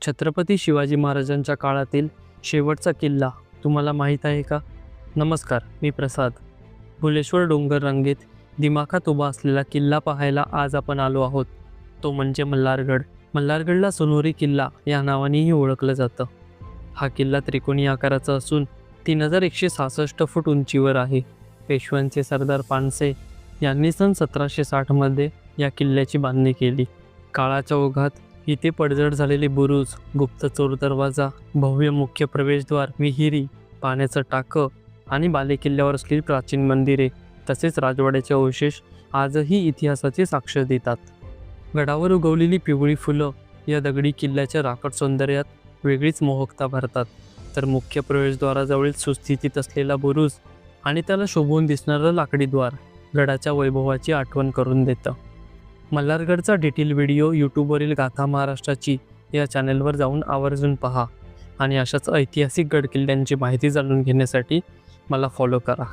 छत्रपती शिवाजी महाराजांच्या काळातील शेवटचा किल्ला तुम्हाला माहीत आहे का? नमस्कार, मी प्रसाद. भुलेश्वर डोंगर रांगेत दिमाखात उभा असलेला किल्ला पाहायला आज आपण आलो आहोत. तो म्हणजे मल्हारगड. मल्हारगडला सोनेरी किल्ला या नावानेही ओळखलं जातं. हा किल्ला त्रिकोणी आकाराचा असून 3166 फूट उंचीवर आहे. पेशव्यांचे सरदार पानसे यांनी सन 1760 या किल्ल्याची बांधणी केली. काळाच्या ओघात इथे पडझड झालेले बुरुज, गुप्तचोर दरवाजा, भव्य मुख्य प्रवेशद्वार, विहिरी, पाण्याचं टाकं आणि बालेकिल्ल्यावर असलेली प्राचीन मंदिरे तसेच राजवाड्याचे अवशेष आजही इतिहासाची साक्ष देतात. गडावर उगवलेली पिवळी फुलं या दगडी किल्ल्याच्या राकट सौंदर्यात वेगळीच मोहकता भरतात. तर मुख्य प्रवेशद्वाराजवळील सुस्थितीत असलेला बुरुज आणि त्याला शोभून दिसणारं लाकडी द्वार गडाच्या वैभवाची आठवण करून देतं. मल्हारगडचा डिटेल व्हिडिओ यूट्यूबवरील गाथा महाराष्ट्राची या चॅनलवर जाऊन आवर्जून पहा आणि अशाच ऐतिहासिक गडकिल्ल्यांची माहिती जाणून घेण्यासाठी मला फॉलो करा.